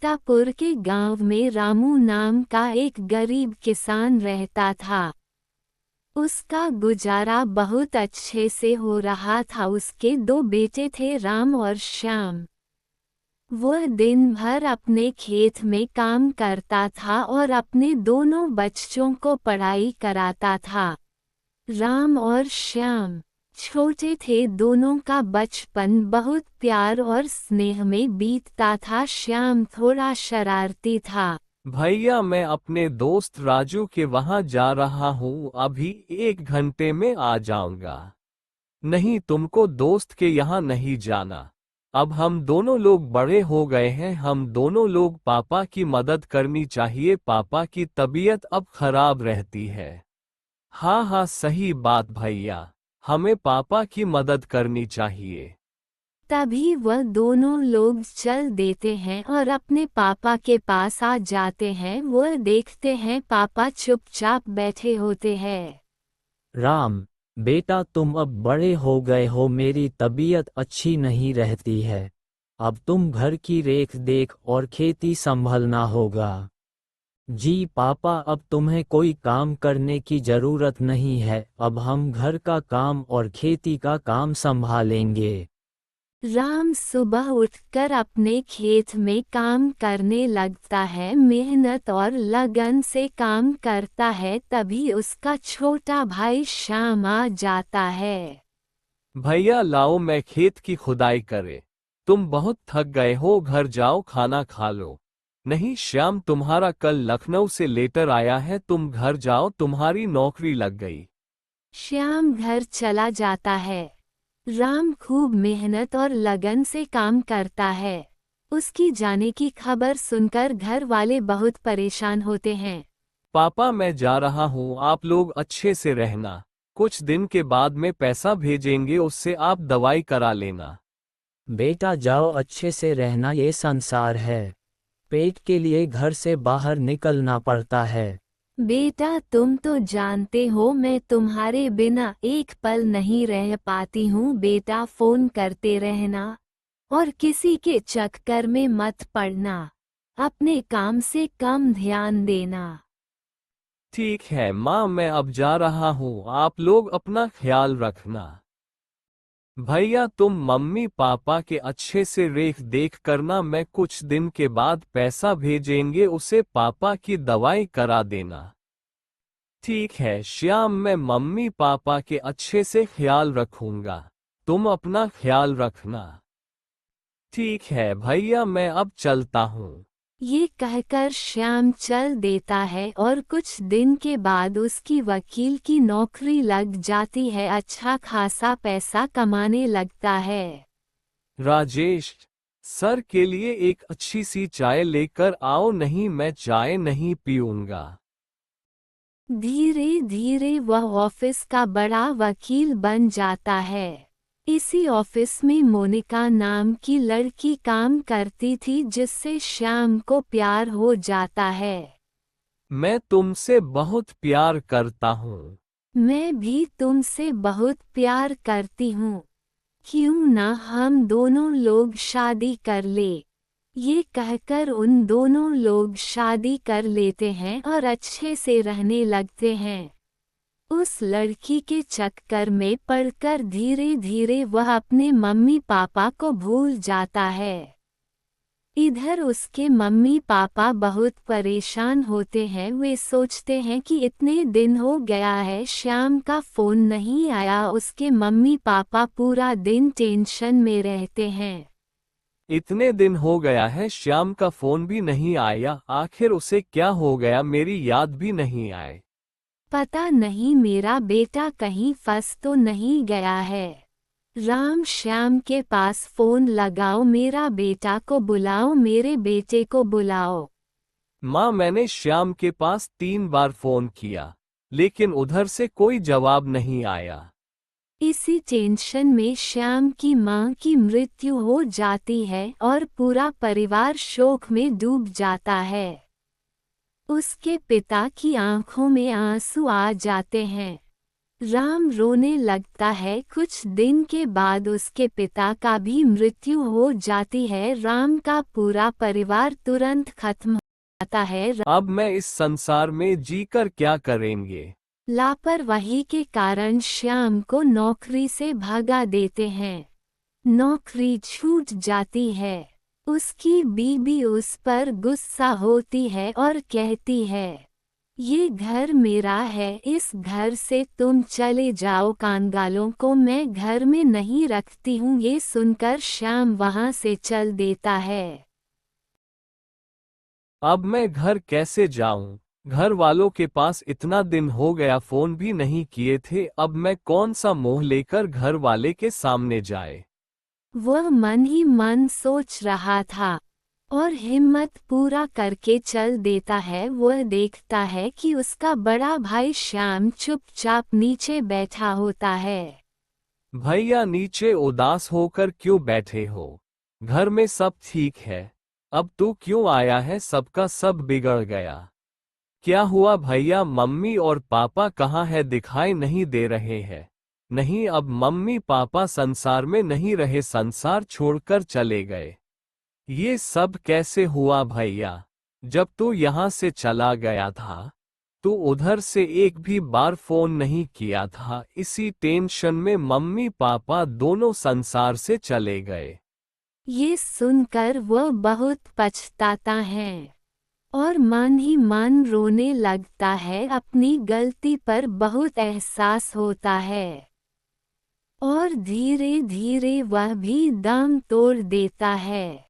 सीतापुर के गांव में रामू नाम का एक गरीब किसान रहता था। उसका गुजारा बहुत अच्छे से हो रहा था। उसके दो बेटे थे, राम और श्याम। वह दिन भर अपने खेत में काम करता था और अपने दोनों बच्चों को पढ़ाई कराता था। राम और श्याम छोटे थे, दोनों का बचपन बहुत प्यार और स्नेह में बीतता था। श्याम थोड़ा शरारती था। भैया, मैं अपने दोस्त राजू के वहां जा रहा हूँ, अभी 1 घंटे में आ जाऊंगा। नहीं, तुमको दोस्त के यहाँ नहीं जाना। अब हम दोनों लोग बड़े हो गए हैं, हम दोनों लोग पापा की मदद करनी चाहिए। पापा की तबीयत अब खराब रहती है। हाँ हाँ, सही बात भैया, हमें पापा की मदद करनी चाहिए। तभी वह दोनों लोग चल देते हैं और अपने पापा के पास आ जाते हैं। वह देखते हैं पापा चुपचाप बैठे होते हैं। राम, बेटा तुम अब बड़े हो गए हो, मेरी तबीयत अच्छी नहीं रहती है। अब तुम घर की रेख देख और खेती संभलना होगा। जी पापा, अब तुम्हें कोई काम करने की जरूरत नहीं है, अब हम घर का काम और खेती का काम संभालेंगे। राम सुबह उठकर अपने खेत में काम करने लगता है। मेहनत और लगन से काम करता है। तभी उसका छोटा भाई श्याम आ जाता है। भैया लाओ, मैं खेत की खुदाई करे। तुम बहुत थक गए हो, घर जाओ, खाना खा लो। नहीं श्याम, तुम्हारा कल लखनऊ से लेटर आया है, तुम घर जाओ, तुम्हारी नौकरी लग गई। श्याम घर चला जाता है। राम खूब मेहनत और लगन से काम करता है। उसकी जाने की खबर सुनकर घर वाले बहुत परेशान होते हैं। पापा, मैं जा रहा हूँ, आप लोग अच्छे से रहना। कुछ दिन के बाद में पैसा भेजेंगे, उससे आप दवाई करा लेना। बेटा जाओ, अच्छे से रहना, ये संसार है। पेट के लिए घर से बाहर निकलना पड़ता है। बेटा तुम तो जानते हो मैं तुम्हारे बिना एक पल नहीं रह पाती हूँ। बेटा फोन करते रहना और किसी के चक्कर में मत पड़ना। अपने काम से कम ध्यान देना। ठीक है माँ, मैं अब जा रहा हूँ, आप लोग अपना ख्याल रखना। भैया तुम मम्मी पापा के अच्छे से रेख देख करना, मैं कुछ दिन के बाद पैसा भेजेंगे, उसे पापा की दवाई करा देना। ठीक है श्याम, मैं मम्मी पापा के अच्छे से ख्याल रखूंगा, तुम अपना ख्याल रखना। ठीक है भैया, मैं अब चलता हूँ। ये कहकर श्याम चल देता है और कुछ दिन के बाद उसकी वकील की नौकरी लग जाती है। अच्छा खासा पैसा कमाने लगता है। राजेश, सर के लिए एक अच्छी सी चाय लेकर आओ, नहीं मैं चाय नहीं पीऊंगा। धीरे धीरे वह ऑफिस का बड़ा वकील बन जाता है। इसी ऑफिस में मोनिका नाम की लड़की काम करती थी, जिससे श्याम को प्यार हो जाता है। मैं तुमसे बहुत प्यार करता हूँ। मैं भी तुमसे बहुत प्यार करती हूँ। क्यों ना हम दोनों लोग शादी कर ले। ये कहकर उन दोनों लोग शादी कर लेते हैं और अच्छे से रहने लगते हैं। उस लड़की के चक्कर में पड़कर धीरे धीरे वह अपने मम्मी पापा को भूल जाता है। इधर उसके मम्मी पापा बहुत परेशान होते हैं। वे सोचते हैं कि इतने दिन हो गया है, श्याम का फोन नहीं आया। उसके मम्मी पापा पूरा दिन टेंशन में रहते हैं। इतने दिन हो गया है, श्याम का फोन भी नहीं आया, आखिर उसे क्या हो गया, मेरी याद भी नहीं आए। पता नहीं मेरा बेटा कहीं फंस तो नहीं गया है। राम श्याम के पास फोन लगाओ, मेरा बेटा को बुलाओ, मेरे बेटे को बुलाओ। माँ, मैंने श्याम के पास 3 बार फोन किया, लेकिन उधर से कोई जवाब नहीं आया। इसी टेंशन में श्याम की मां की मृत्यु हो जाती है और पूरा परिवार शोक में डूब जाता है। उसके पिता की आंखों में आंसू आ जाते हैं। राम रोने लगता है। कुछ दिन के बाद उसके पिता का भी मृत्यु हो जाती है। राम का पूरा परिवार तुरंत खत्म हो जाता है। अब मैं इस संसार में जीकर क्या करेंगे? लापरवाही के कारण श्याम को नौकरी से भगा देते हैं। नौकरी छूट जाती है। उसकी बीबी उस पर गुस्सा होती है और कहती है, ये घर मेरा है, इस घर से तुम चले जाओ, कांगालों को मैं घर में नहीं रखती हूँ। ये सुनकर श्याम वहाँ से चल देता है। अब मैं घर कैसे जाऊं? घर वालों के पास इतना दिन हो गया फोन भी नहीं किए थे। अब मैं कौन सा मुंह लेकर घर वाले के सामने जाए? वह मन ही मन सोच रहा था और हिम्मत पूरा करके चल देता है। वह देखता है कि उसका बड़ा भाई श्याम चुपचाप नीचे बैठा होता है। भैया, नीचे उदास होकर क्यों बैठे हो? घर में सब ठीक है। अब तू क्यों आया है? सबका सब बिगड़ गया। क्या हुआ भैया? मम्मी और पापा कहाँ है? दिखाई नहीं दे रहे हैं। नहीं, अब मम्मी पापा संसार में नहीं रहे, संसार छोड़कर चले गए। ये सब कैसे हुआ भैया? जब तू यहाँ से चला गया था तो उधर से एक भी बार फोन नहीं किया था। इसी टेंशन में मम्मी पापा दोनों संसार से चले गए। ये सुनकर वह बहुत पछताता है और मन ही मन रोने लगता है। अपनी गलती पर बहुत एहसास होता है और धीरे धीरे वह भी दम तोड़ देता है।